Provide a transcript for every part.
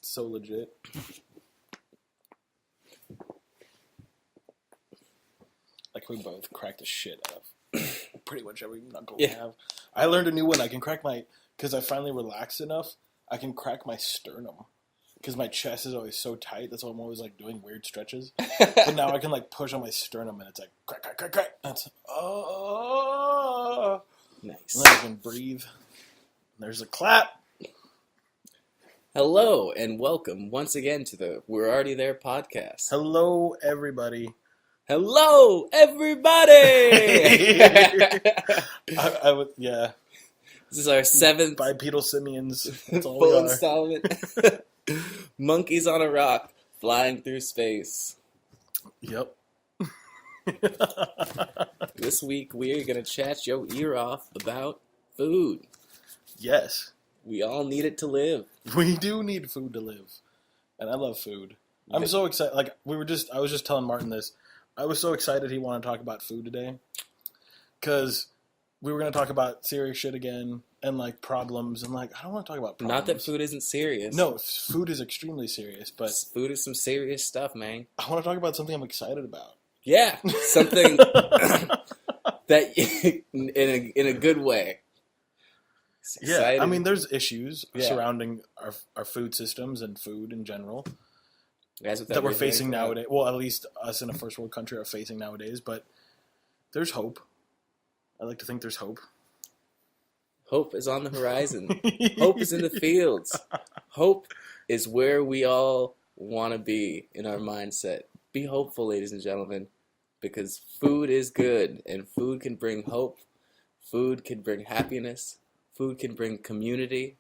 So legit. Like we both cracked the shit out of pretty much every knuckle we have. I learned a new one. I can crack because I finally relaxed enough, I can crack my sternum. Because my chest is always so tight, that's why I'm always like doing weird stretches. But now I can like push on my sternum and it's like crack, crack, crack, crack. That's Nice. And then I can breathe. There's a clap. Hello and welcome once again to the We're Already There podcast. Hello, everybody. Hello, everybody! I would, yeah. This is our 7th bipedal simians. That's all full we are. installment. Monkeys on a rock flying through space. Yep. This week we are going to chat your ear off about food. Yes. We all need it to live. We do need food to live. And I love food. I'm so excited. Like, I was just telling Martin this. I was so excited he wanted to talk about food today. Because we were going to talk about serious shit again. And, like, problems. And, like, I don't want to talk about problems. Not that food isn't serious. No, food is extremely serious. But food is some serious stuff, man. I want to talk about something I'm excited about. Yeah, something that in a good way. Yeah, I mean, there's issues surrounding our food systems and food in general that we're facing nowadays. Well, at least us in a first world country are facing nowadays. But there's hope. I like to think there's hope. Hope is on the horizon. Hope is in the fields. Hope is where we all want to be in our mindset. Be hopeful, ladies and gentlemen, because food is good, and food can bring hope. Food can bring happiness. Food can bring community.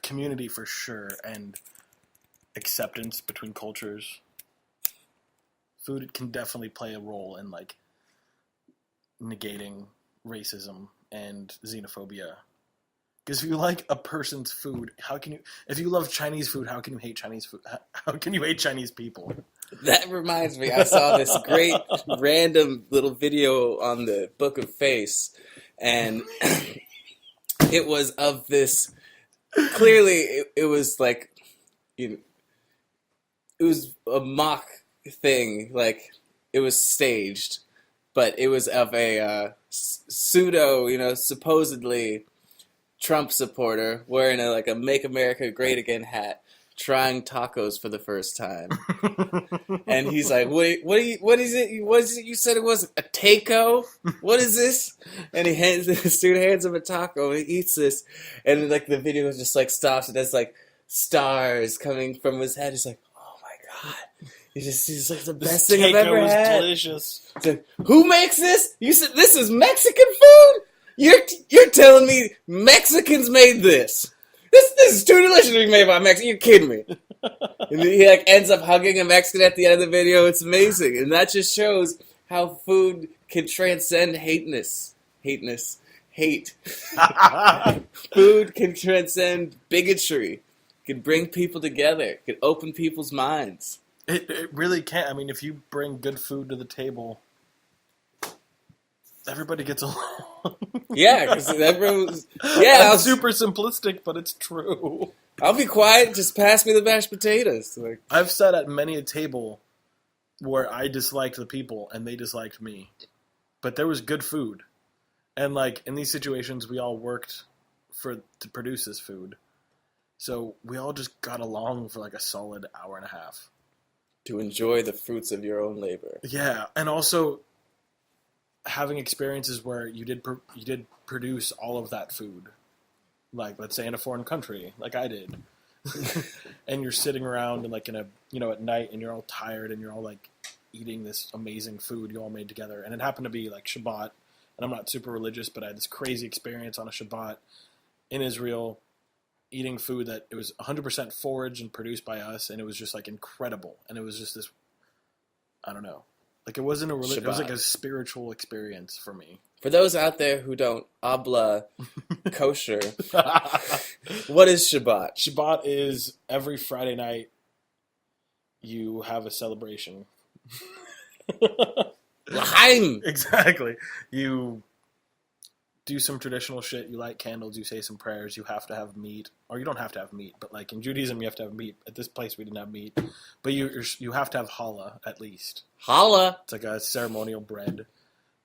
Community for sure, and acceptance between cultures. Food can definitely play a role in, like, negating racism and xenophobia. Because if you like a person's food, if you love Chinese food, how can you hate Chinese food? How can you hate Chinese people? That reminds me, I saw this great random little video on the Book of Face, and it was of this, clearly it was like, it was a mock thing, like it was staged, but it was of a pseudo, supposedly Trump supporter wearing a Make America Great Again hat, trying tacos for the first time. And he's like, wait, what is it you said it was? A taco? What is this? And this dude hands him a taco and he eats this. And like the video just like stops and there's like stars coming from his head. He's like, oh my God. He's like the best thing I've ever had. Taco is delicious. It's like, who makes this? You said this is Mexican food? You're telling me Mexicans made this? This is too delicious to be made by Mexicans. You're kidding me. And he like ends up hugging a Mexican at the end of the video. It's amazing. And that just shows how food can transcend hate. Food can transcend bigotry. Can bring people together. Can open people's minds. It really can. I mean, if you bring good food to the table, everybody gets along. Yeah, because everyone's... Yeah, it's super simplistic, but it's true. I'll be quiet. Just pass me the mashed potatoes. Like, I've sat at many a table where I disliked the people and they disliked me. But there was good food. And, like, in these situations, we all worked to produce this food. So we all just got along for, like, a solid hour and a half. To enjoy the fruits of your own labor. Yeah, and also having experiences where you did produce all of that food, like let's say in a foreign country, like I did, and you're sitting around and like in at night and you're all tired and you're all like eating this amazing food you all made together, and it happened to be like Shabbat, and I'm not super religious, but I had this crazy experience on a Shabbat in Israel, eating food that it was 100% foraged and produced by us, and it was just like incredible, and it was just this, I don't know. Like, it wasn't a religion, it was like a spiritual experience for me. For those out there who don't habla kosher, what is Shabbat? Shabbat is every Friday night you have a celebration. L'chaim! Exactly. You do some traditional shit. You light candles. You say some prayers. You have to have meat, or you don't have to have meat. But like in Judaism, you have to have meat. At this place, we didn't have meat, but you have to have challah at least. Holla! It's like a ceremonial bread.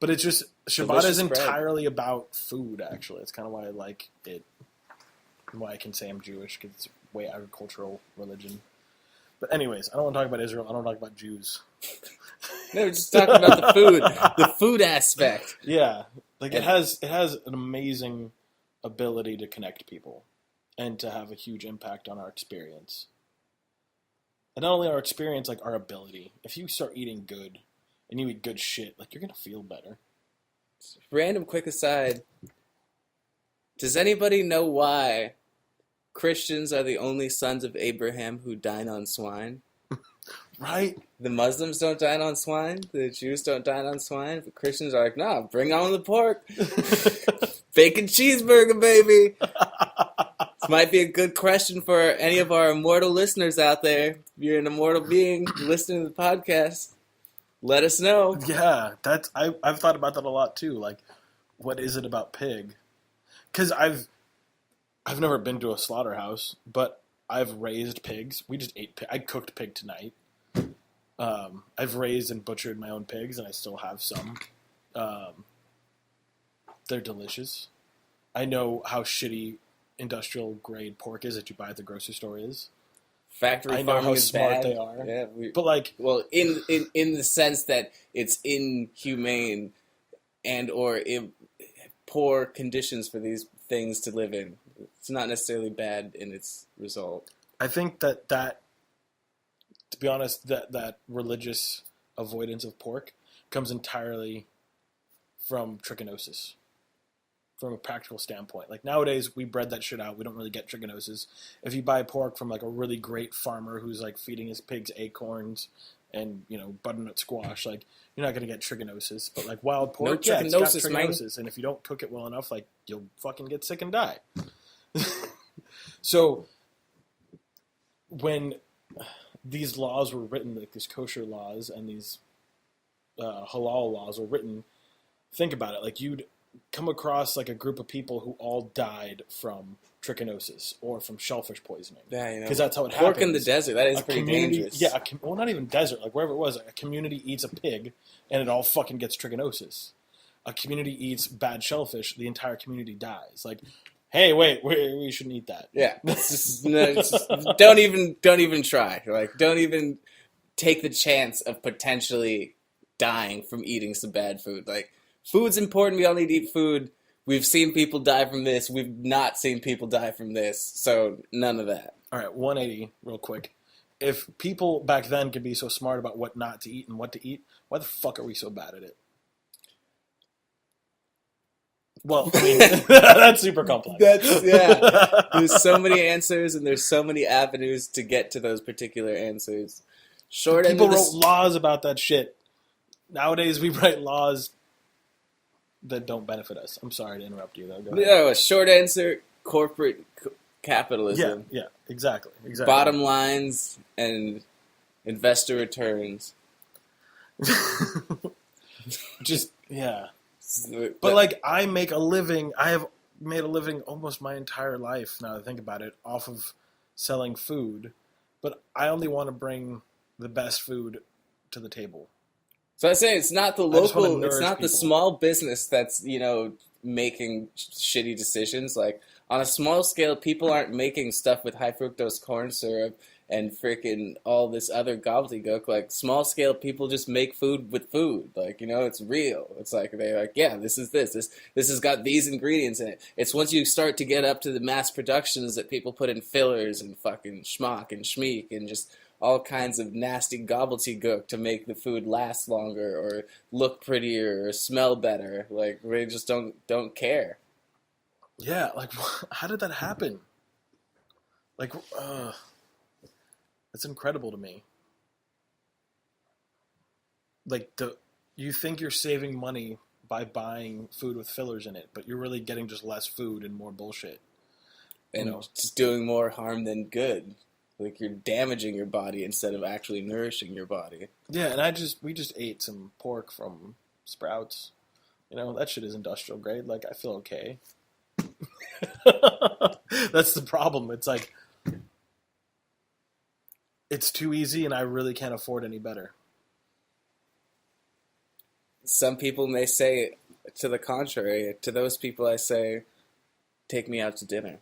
But it's just Shabbat Delicious is entirely about food. Actually, it's kind of why I like it. Why I can say I'm Jewish, because it's way agricultural religion. But anyways, I don't want to talk about Israel. I don't want to talk about Jews. No, we're just talking about the food aspect. Yeah, like it has an amazing ability to connect people and to have a huge impact on our experience. And not only our experience, like our ability. If you start eating good and you eat good shit, like you're gonna feel better. Random quick aside. Does anybody know why Christians are the only sons of Abraham who dine on swine? Right? The Muslims don't dine on swine. The Jews don't dine on swine. But Christians are like, nah, bring on the pork. Bacon cheeseburger, baby. This might be a good question for any of our immortal listeners out there. If you're an immortal being listening to the podcast, let us know. Yeah, I've thought about that a lot too. Like, what is it about pig? Because I've never been to a slaughterhouse, but I've raised pigs. We just ate pig. I cooked pig tonight. I've raised and butchered my own pigs, and I still have some. They're delicious. I know how shitty industrial grade pork is that you buy at the grocery store is. Factory I know farming how is smart bad. they are. Yeah, But like, well, in the sense that it's inhumane and or poor conditions for these things to live in. It's not necessarily bad in its result. I think that to be honest, that religious avoidance of pork comes entirely from trichinosis. From a practical standpoint. Like nowadays, we bred that shit out. We don't really get trichinosis. If you buy pork from like a really great farmer who's like feeding his pigs acorns and, you know, butternut squash, like you're not going to get trichinosis. But like wild pork, No yeah, it's got trichinosis, trichinosis. And if you don't cook it well enough, like you'll fucking get sick and die. So when these laws were written, like these kosher laws and these halal laws were written, think about it. Like you'd come across like a group of people who all died from trichinosis or from shellfish poisoning. Yeah, you know, because that's how it pork happens. in the desert, that is A pretty community, dangerous. Yeah, well, not even desert, like wherever it was. A community eats a pig, and it all fucking gets trichinosis. A community eats bad shellfish, the entire community dies. Like, hey, wait, we shouldn't eat that. Yeah, don't even try. Like, don't even take the chance of potentially dying from eating some bad food. Like, food's important. We all need to eat food. We've seen people die from this. We've not seen people die from this. So none of that. All right, 180 real quick. If people back then could be so smart about what not to eat and what to eat, why the fuck are we so bad at it? Well, I mean, that's super complex. Yeah. There's so many answers, and there's so many avenues to get to those particular answers. People wrote laws about that shit. Nowadays, we write laws that don't benefit us. I'm sorry to interrupt you, though. Go ahead. No, a short answer: corporate capitalism. Yeah, exactly. Bottom lines and investor returns. Just yeah. But like, I make a living. I have made a living almost my entire life. Now that I think about it, off of selling food. But I only want to bring the best food to the table. So I say it's not the local, it's not people. the small business that's, you know, making shitty decisions. Like, on a small scale, people aren't making stuff with high fructose corn syrup and freaking all this other gobbledygook. Like, small scale people just make food with food. Like, you know, it's real. It's like, they're like, yeah, this is this has got these ingredients in it. It's once you start to get up to the mass productions that people put in fillers and fucking schmuck and schmeek and just all kinds of nasty gobbledygook to make the food last longer or look prettier or smell better. Like, they just don't care. Yeah, like, how did that happen? Like, that's incredible to me. Like, you think you're saving money by buying food with fillers in it, but you're really getting just less food and more bullshit. And just doing more harm than good. Like, you're damaging your body instead of actually nourishing your body. Yeah, and we just ate some pork from Sprouts That shit is industrial grade. Like, I feel okay. That's the problem. It's like, it's too easy, and I really can't afford any better. Some people may say to the contrary. To those people, I say, take me out to dinner.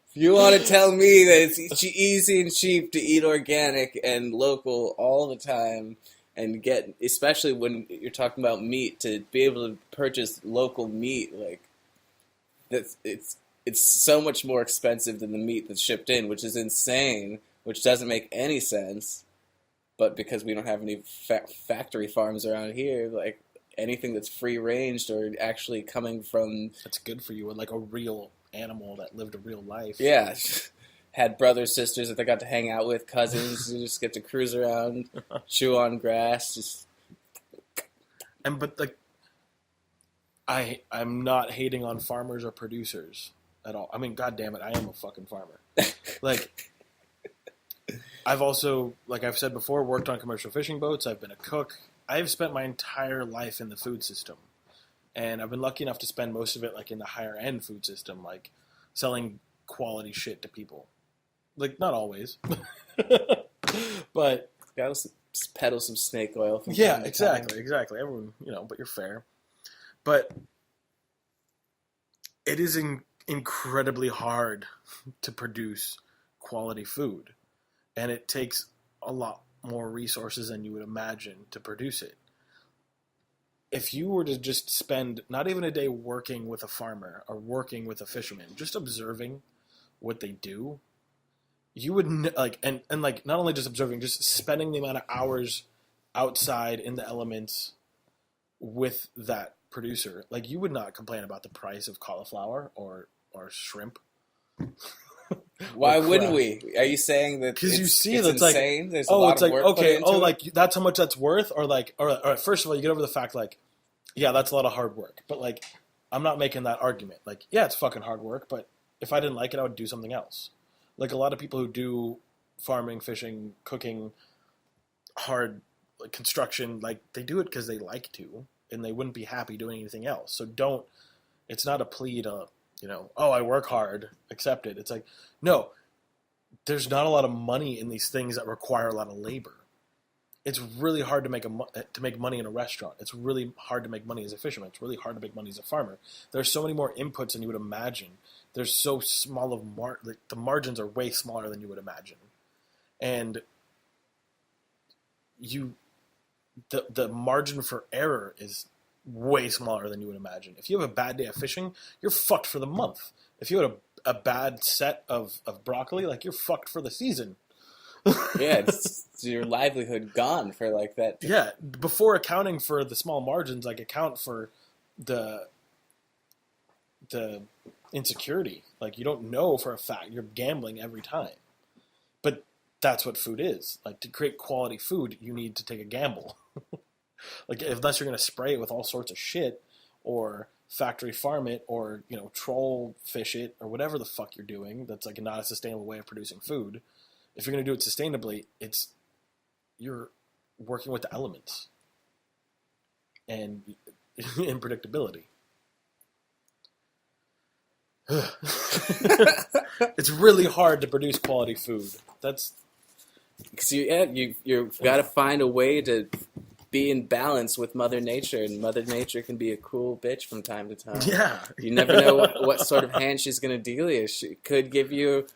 If you want to tell me that it's easy and cheap to eat organic and local all the time, and get, especially when you're talking about meat, to be able to purchase local meat, like, it's so much more expensive than the meat that's shipped in, which is insane, which doesn't make any sense. But because we don't have any factory farms around here, like, anything that's free ranged or actually coming from, That's good for you, and like a real animal that lived a real life. yeah, had brothers, sisters that they got to hang out with, cousins, you just get to cruise around, chew on grass, just. But like, I'm not hating on farmers or producers at all. I mean, God damn it, I am a fucking farmer. Like, I've also, like I've said before, worked on commercial fishing boats. I've been a cook. I've spent my entire life in the food system. And I've been lucky enough to spend most of it like in the higher end food system, like selling quality shit to people. Like, not always. But Gotta peddle some snake oil. From yeah, time to exactly. Everyone, but you're fair. But it is incredibly hard to produce quality food. And it takes a lot more resources than you would imagine to produce it. If you were to just spend not even a day working with a farmer or working with a fisherman, just observing what they do, you would and like not only just observing, just spending the amount of hours outside in the elements with that producer, like, you would not complain about the price of cauliflower or shrimp. Why wouldn't we? Are you saying that because you see it's that's like, insane? There's a lot it's of like, work okay, put into it? like, that's how much that's worth, or like, or first of all, you get over the fact, like, yeah, that's a lot of hard work, but like, I'm not making that argument. Like, yeah, it's fucking hard work, but if I didn't like it, I would do something else. Like, a lot of people who do farming, fishing, cooking, hard, like, construction, like, they do it because they like to, and they wouldn't be happy doing anything else. So it's not a plea to, oh, I work hard, accept it. It's like, no, there's not a lot of money in these things that require a lot of labor. It's really hard to make money in a restaurant. It's really hard to make money as a fisherman. It's really hard to make money as a farmer. There's so many more inputs than you would imagine. There's so small of the margins are way smaller than you would imagine, and the margin for error is way smaller than you would imagine. If you have a bad day of fishing, you're fucked for the month. If you had a bad set of broccoli, like, you're fucked for the season. Yeah, it's your livelihood gone for like that. Yeah, before accounting for the small margins, like, account for the insecurity. Like, you don't know for a fact. You're gambling every time. But that's what food is. Like, to create quality food, you need to take a gamble. Like, unless you're going to spray it with all sorts of shit, or factory farm it, or, troll fish it, or whatever the fuck you're doing, that's like not a sustainable way of producing food. If you're going to do it sustainably, you're working with the elements and in predictability. It's really hard to produce quality food. That's because you've got to find a way to be in balance with Mother Nature, and Mother Nature can be a cruel bitch from time to time. Yeah, you never know what sort of hand she's going to deal you. She could give you,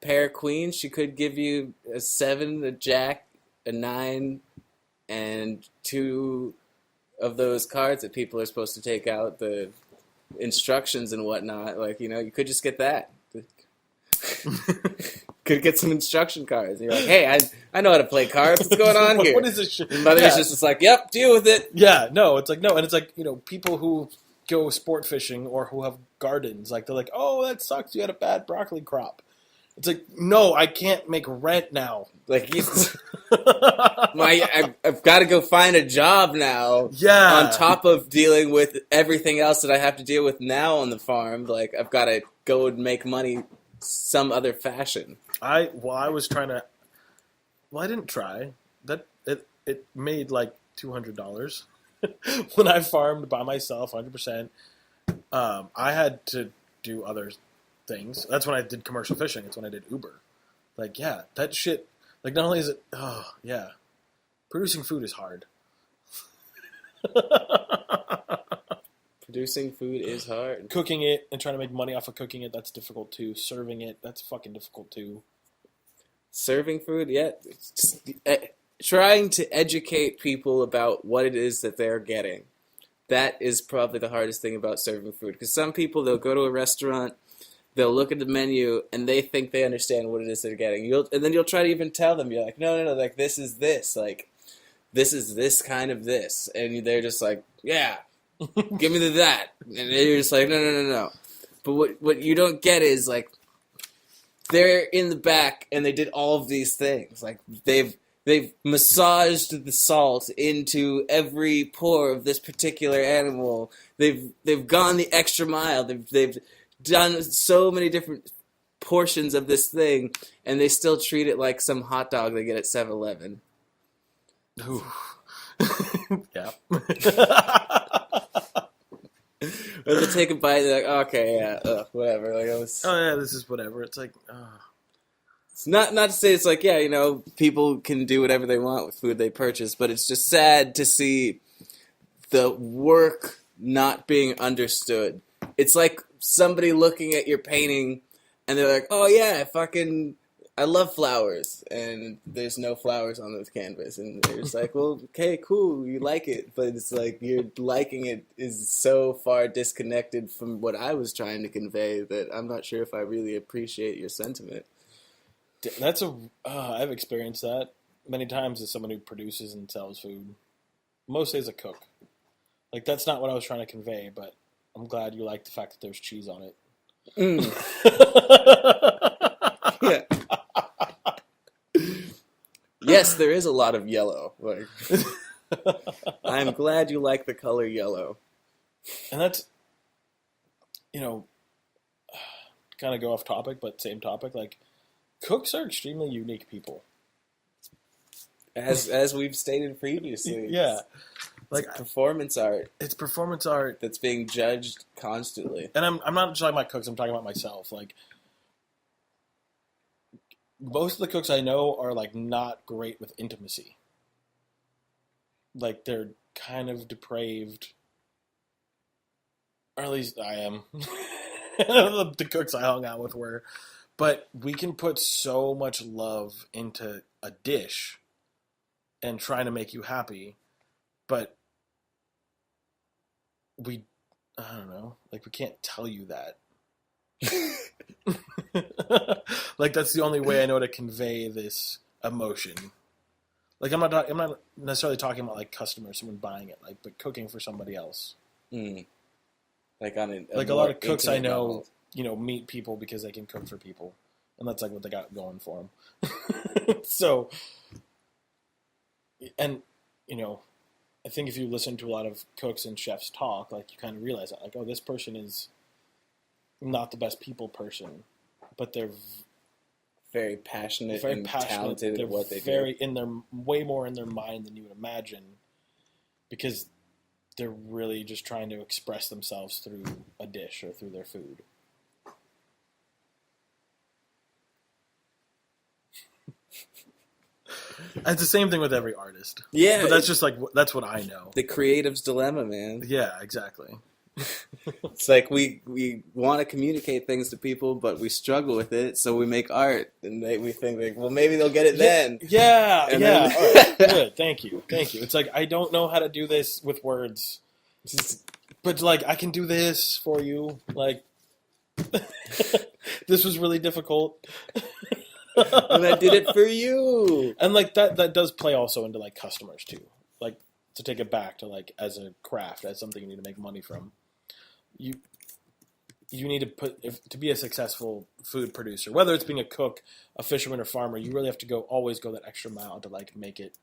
pair of queens. She could give you a 7, a jack, a 9, and 2 of those cards that people are supposed to take out, the instructions and whatnot. Like, you could just get that. Could get some instruction cards. You're like, hey, I know how to play cards. What's going on here? What is this shit? And Mother's just like, yep, deal with it. Yeah, no, it's like, no, and it's like, people who go sport fishing or who have gardens, like, they're like, oh, that sucks, you had a bad broccoli crop. It's like, no, I can't make rent now. Like, I've got to go find a job now. Yeah. On top of dealing with everything else that I have to deal with now on the farm, like, I've got to go and make money some other fashion. I didn't try. it made like $200 when I farmed by myself 100%. I had to do other things. That's when I did commercial fishing. It's when I did Uber. Like, yeah, that shit. Like, not only is it, oh yeah, producing food is hard. Producing food is hard. Cooking it and trying to make money off of cooking it, that's difficult too. Serving it, that's fucking difficult too. Serving food, yeah. Trying to educate people about what it is that they're getting. That is probably the hardest thing about serving food. Because some people, they'll go to a restaurant, they'll look at the menu, and they think they understand what it is they're getting. And then you'll try to even tell them, you're like, no, like, this is this. Like, this is this kind of this. And they're just like, yeah, give me that. And you're just like, no. But what you don't get is, like, they're in the back, and they did all of these things. Like, they've massaged the salt into every pore of this particular animal. They've gone the extra mile. They've done so many different portions of this thing, and they still treat it like some hot dog they get at 7-Eleven. Ooh. Yeah. Or they'll take a bite, they're like, okay, yeah, whatever. Like, Oh yeah, this is whatever. It's like, it's not to say it's like, yeah, people can do whatever they want with food they purchase, but it's just sad to see the work not being understood. It's like somebody looking at your painting and they're like, oh yeah, I love flowers, and there's no flowers on this canvas, and they're just like, well, okay, cool, you like it, but it's like your liking it is so far disconnected from what I was trying to convey that I'm not sure if I really appreciate your sentiment. that's I've experienced that many times as someone who produces and sells food. Mostly as a cook. Like, that's not what I was trying to convey, but I'm glad you like the fact that there's cheese on it. Yeah. Yes, there is a lot of yellow. Like, I'm glad you like the color yellow. And that's, kind of go off topic, but same topic. Like, cooks are extremely unique people. As we've stated previously. Yeah. Like, performance art. It's performance art that's being judged constantly. And I'm not just talking about cooks, I'm talking about myself. Like, most of the cooks I know are, like, not great with intimacy. Like, they're kind of depraved. Or at least I am. The cooks I hung out with were. But we can put so much love into a dish and trying to make you happy. But I don't know, like, we can't tell you that. Like, that's the only way I know to convey this emotion. Like, I'm not necessarily talking about, like, customers, someone buying it, like, but cooking for somebody else. Like, on a lot of cooks I know, meet people because they can cook for people, and that's, like, what they got going for them. So, and I think if you listen to a lot of cooks and chefs talk, like, you kind of realize that, like, oh, this person is not the best people person, but they're very passionate and talented at what they do. Way more in their mind than you would imagine, because they're really just trying to express themselves through a dish or through their food. It's the same thing with every artist. Yeah. But that's just like, that's what I know. The creative's dilemma, man. Yeah, exactly. It's like we want to communicate things to people, but we struggle with it, so we make art, and we think, like, well, maybe they'll get it then. Yeah, and yeah. All right, good, thank you. It's like, I don't know how to do this with words, but, like, I can do this for you. Like, this was really difficult. And I did it for you. And, like, that does play also into, like, customers too. Like, to take it back to, like, as a craft, as something you need to make money from. You need to to be a successful food producer, whether it's being a cook, a fisherman, or farmer, you really have to always go that extra mile to, like, make it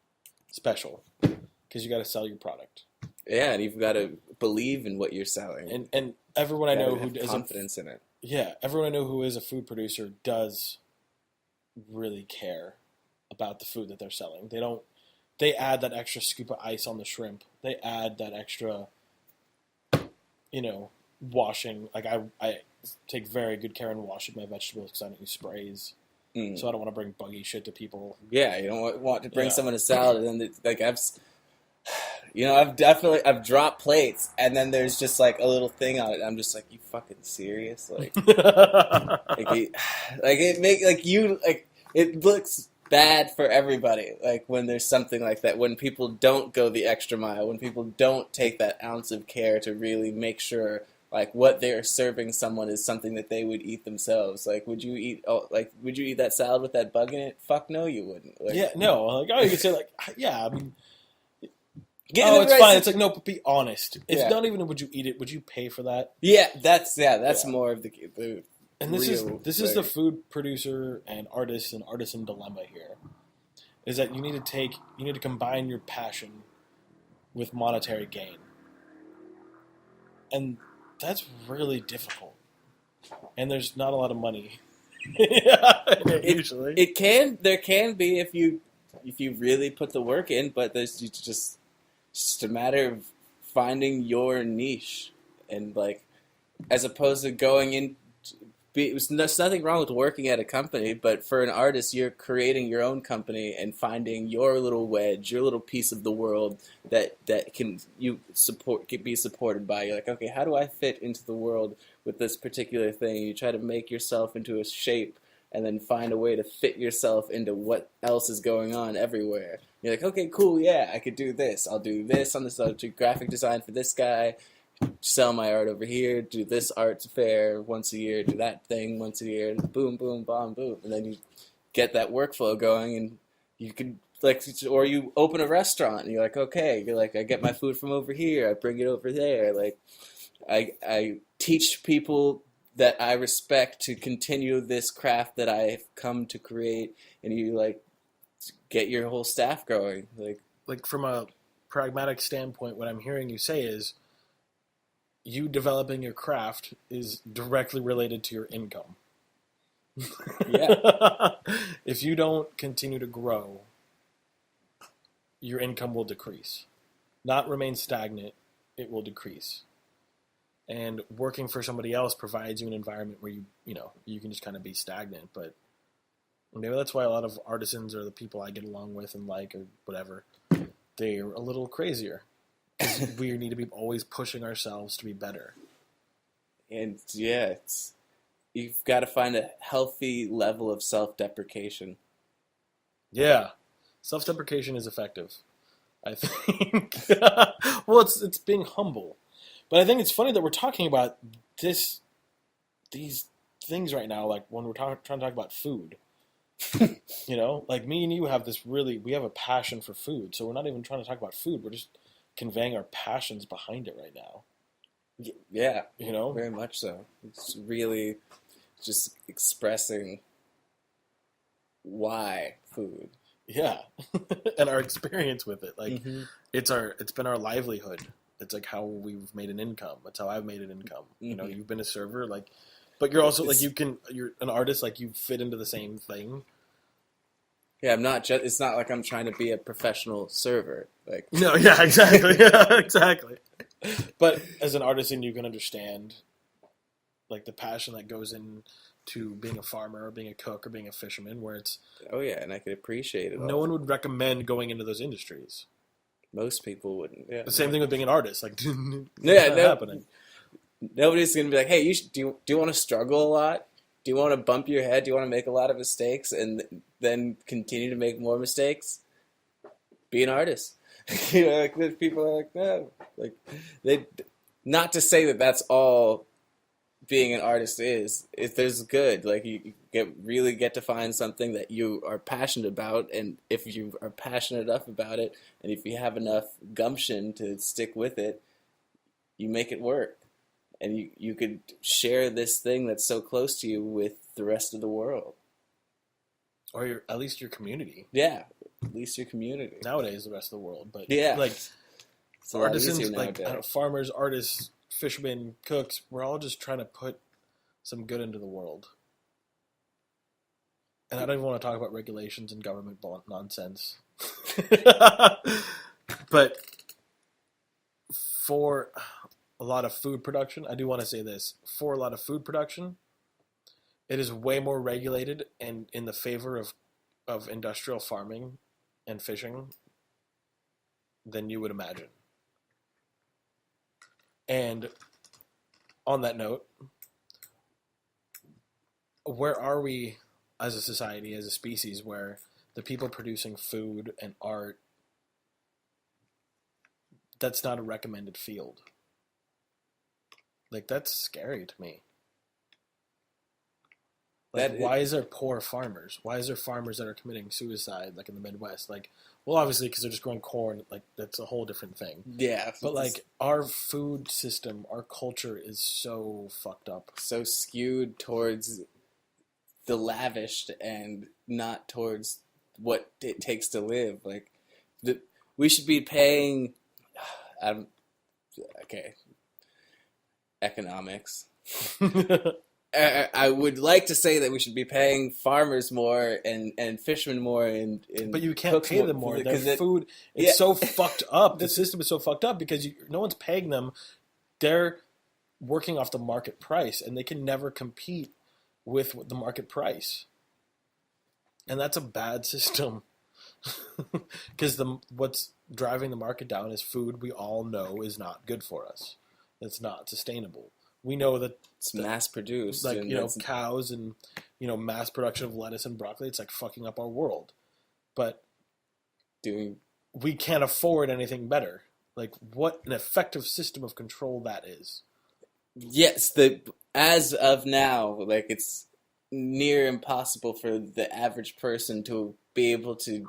special, because you got to sell your product. Yeah, and you've got to believe in what you're selling. And everyone I know who is confidence in it. Yeah, everyone I know who is a food producer does really care about the food that they're selling. They don't they add that extra scoop of ice on the shrimp. They add that extra, washing. Like I take very good care in washing my vegetables because I don't use sprays. Mm. So I don't want to bring buggy shit to people. Yeah, you don't want to bring Yeah. someone a salad and then like I've dropped plates and then there's just like a little thing on it. I'm just like, you fucking serious? Like, it looks bad for everybody. Like when there's something like that, when people don't go the extra mile, when people don't take that ounce of care to really make sure like what they're serving someone is something that they would eat themselves. Like, would you eat that salad with that bug in it? Fuck no, you wouldn't. Like, yeah, no. Like, you could say like, yeah. I mean, it's fine. It's like, no, but be honest. It's Yeah. not even would you eat it? Would you pay for that? Yeah, that's Yeah. more of the And this real is the thing. food producer and artisan dilemma here. Is that you need to combine your passion with monetary gain. And that's really difficult. And there's not a lot of money. Usually. There can be if you really put the work in, but there's just a matter of finding your niche and like as opposed to going in. There's nothing wrong with working at a company, but for an artist, you're creating your own company and finding your little wedge, your little piece of the world that can be supported by. You're like, okay, how do I fit into the world with this particular thing? You try to make yourself into a shape and then find a way to fit yourself into what else is going on everywhere. You're like, okay, cool, yeah, I could do this. I'll do this on this. I'll do graphic design for this guy. Sell my art over here, do this arts fair once a year, do that thing once a year, boom, boom, bomb, boom. And then you get that workflow going and you can, like, or you open a restaurant and you're like, okay, you're like, I get my food from over here, I bring it over there. Like, I teach people that I respect to continue this craft that I've come to create, and you, like, get your whole staff growing. Like from a pragmatic standpoint, what I'm hearing you say is, you developing your craft is directly related to your income. Yeah. If you don't continue to grow, your income will decrease. Not remain stagnant, it will decrease. And working for somebody else provides you an environment where you can just kind of be stagnant. But maybe that's why a lot of artisans or the people I get along with and like or whatever, they're a little crazier. We need to be always pushing ourselves to be better. And yeah, you've got to find a healthy level of self-deprecation. Yeah, self-deprecation is effective, I think. Well, it's being humble, but I think it's funny that we're talking about these things right now. Like when we're trying to talk about food, like me and you have we have a passion for food, so we're not even trying to talk about food. We're just conveying our passions behind it right now. Yeah, Very much so. It's really just expressing why food. Yeah. And our experience with it. Like Mm-hmm. it's been our livelihood. It's like how we've made an income. That's how I've made an income. Mm-hmm. You've been a server, but you're also you're an artist, you fit into the same thing. Yeah, it's not like I'm trying to be a professional server. Like, no, yeah, exactly. Yeah, exactly. But as an artisan, you can understand the passion that goes into being a farmer or being a cook or being a fisherman, where it's oh yeah, and I could appreciate it. No one would recommend going into those industries. Most people wouldn't. Yeah. The same thing with being an artist. Happening. Nobody's gonna be like, hey, do you want to struggle a lot? Do you want to bump your head? Do you want to make a lot of mistakes and then continue to make more mistakes? Be an artist. People are like, no, not to say that that's all being an artist is. If there's good, you get to find something that you are passionate about, and if you are passionate enough about it, and if you have enough gumption to stick with it, you make it work. And you could share this thing that's so close to you with the rest of the world. Or at least your community. Yeah, at least your community. Nowadays, the rest of the world. But yeah, it's artisans, nowadays. Farmers, artists, fishermen, cooks, we're all just trying to put some good into the world. And I don't even want to talk about regulations and government nonsense. But for a lot of food production, I do want to say this. For a lot of food production, it is way more regulated and in the favor of industrial farming and fishing than you would imagine. And on that note, where are we as a society, as a species, where the people producing food and art, that's not a recommended field? Like, that's scary to me. Like, why is there poor farmers? Why is there farmers that are committing suicide, like in the Midwest? Like, well, obviously because they're just growing corn. Like, that's a whole different thing. Yeah. But like, our food system, our culture is so fucked up. So skewed towards the lavished and not towards what it takes to live. Like, we should be paying. Okay. Economics. I would like to say that we should be paying farmers more and fishermen more and but you can't pay them more. Their food is so fucked up. The system is so fucked up because no one's paying them. They're working off the market price, and they can never compete with the market price. And that's a bad system because what's driving the market down is food we all know is not good for us. It's not sustainable. We know that it's mass produced, like, you know, cows and, you know, mass production of lettuce and broccoli. It's like fucking up our world, but we can't afford anything better. Like, what an effective system of control that is. Yes, as of now, like, it's near impossible for the average person to be able to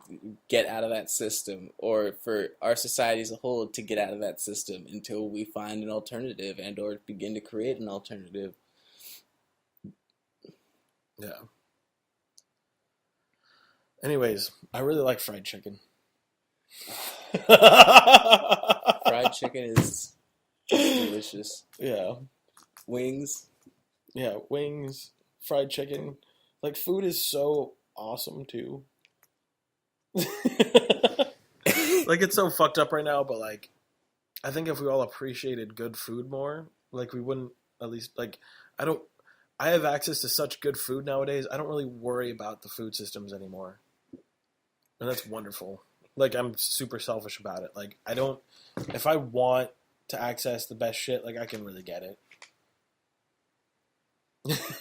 get out of that system, or for our society as a whole to get out of that system until we find an alternative and or begin to create an alternative. Yeah. Anyways, I really like fried chicken. Fried chicken is delicious. Yeah. Wings. Yeah, wings, fried chicken. Like, food is so awesome, too. Like, it's so fucked up right now, but, like, I think if we all appreciated good food more, like, we wouldn't, at least, like, I have access to such good food nowadays, I don't really worry about the food systems anymore. And that's wonderful. Like, I'm super selfish about it. Like, if I want to access the best shit, like, I can really get it.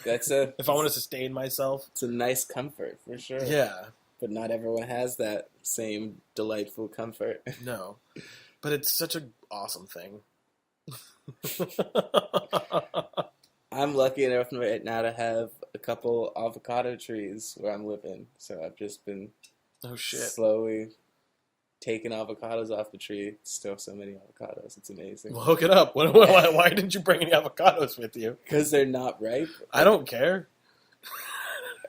If I want to sustain myself. It's a nice comfort, for sure. Yeah. But not everyone has that same delightful comfort. No. But it's such an awesome thing. I'm lucky enough right now to have a couple avocado trees where I'm living. So I've just been slowly taking avocados off the tree. Still so many avocados. It's amazing. Well, hook it up. Why didn't you bring any avocados with you? Because they're not ripe. I don't care.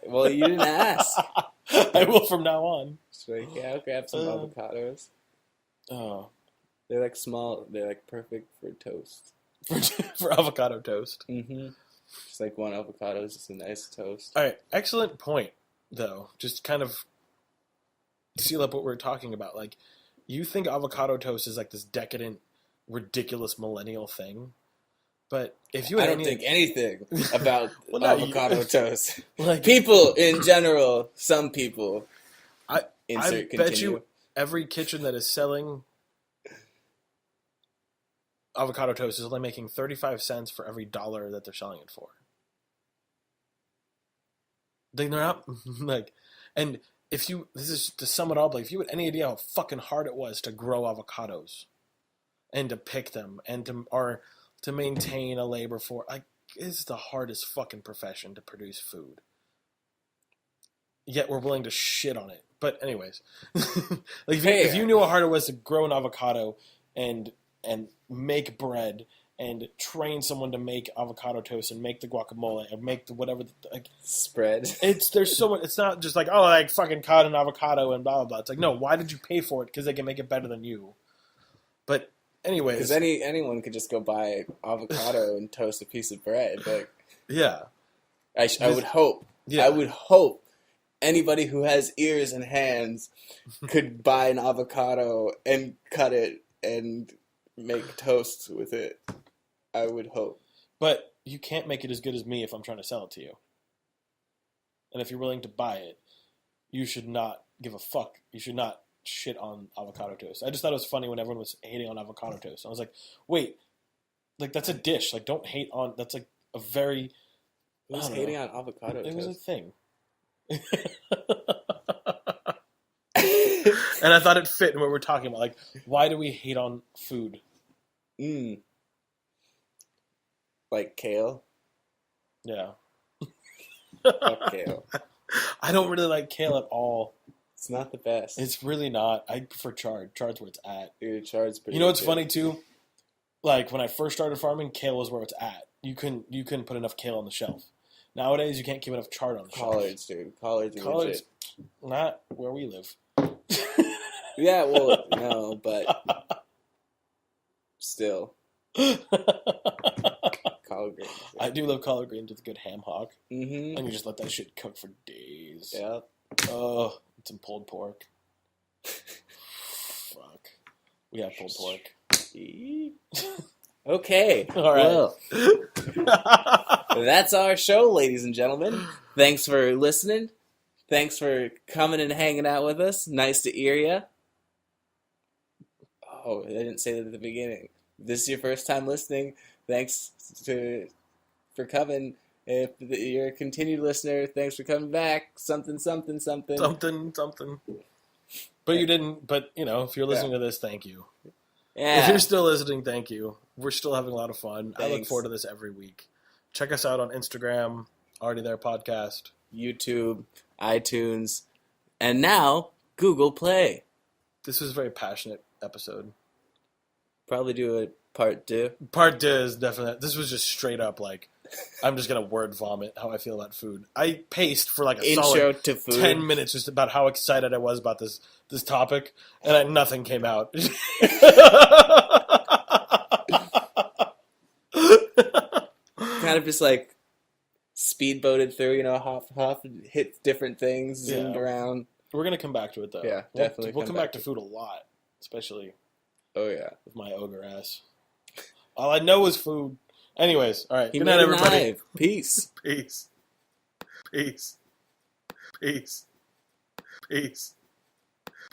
Well, you didn't ask. I will from now on. Just like, yeah, I'll grab some avocados. Oh. They're like small. They're like perfect for toast. For avocado toast. Mm-hmm. Just like one avocado is just a nice toast. All right. Excellent point, though. Just kind of seal up what we're talking about. Like, you think avocado toast is like this decadent, ridiculous millennial thing. But if you I don't think anything about avocado toast. Like, people in general, some people. I bet you every kitchen that is selling avocado toast is only making 35 cents for every dollar that they're selling it for. They're not like, and this is to sum it up, like, if you had any idea how fucking hard it was to grow avocados and to pick them and to maintain a labor force, like, it's the hardest fucking profession to produce food. Yet we're willing to shit on it. But anyways, like, if you knew how hard it was to grow an avocado and make bread and train someone to make avocado toast and make the guacamole and make the whatever spread. There's so much. It's not just like, oh, I fucking caught an avocado and blah blah blah. It's like, no, why did you pay for it? Because they can make it better than you. But anyways, because anyone could just go buy avocado and toast a piece of bread. Like, yeah, I would hope. Yeah. I would hope anybody who has ears and hands could buy an avocado and cut it and make toast with it. I would hope. But you can't make it as good as me if I'm trying to sell it to you. And if you're willing to buy it, you should not give a fuck. You should not shit on avocado toast. I just thought it was funny when everyone was hating on avocado toast. I was like, wait, like that's a dish. Like don't hate on. That's like a very. Who's hating on avocado toast? It was a thing. And I thought it fit in what we're talking about. Like, why do we hate on food? Like kale? Yeah. Fuck kale. I don't really like kale at all. It's not the best. It's really not. I prefer chard. Chard's where it's at. Dude, chard's pretty You know what's good. funny too? Like when I first started farming, kale was where it's at. You couldn't put enough kale on the shelf. Nowadays, you can't keep enough chard on the Collards, dude. Collards are Collards, legit. not where we live. Yeah, well, no, but still. Collard greens. I do love collard greens with a good ham hock. Mm-hmm. And you just let that shit cook for days. Yeah. Oh, and some pulled pork. Fuck. We have pulled pork. Okay. All right. Well, that's our show, ladies and gentlemen. Thanks for listening. Thanks for coming and hanging out with us. Nice to hear ya. Oh, I didn't say that at the beginning. If this is your first time listening, thanks for coming. If you're a continued listener, thanks for coming back. Something. Something. But you didn't. But, if you're listening to this, thank you. Yeah. If you're still listening, thank you. We're still having a lot of fun. I look Thanks. forward to this every week. Check us out on Instagram, Already There Podcast. YouTube, iTunes, and now Google Play. This was a very passionate episode. Probably do a part 2. Part 2 is definitely... This was just straight up like, I'm just going to word vomit how I feel about food. I paced for like a Intro solid to food. 10 minutes just about how excited I was about this topic, and nothing came out. Kind of just like speedboated through, hop, and hit different things, zoomed Yeah. around. We're going to come back to it, though. Yeah, definitely We'll come come back back to to food a lot, especially Oh, yeah. with my ogre ass. All I know is food. Anyways, all right. He Good made night, a everybody. knife. Peace. Peace. Peace. Peace. Peace.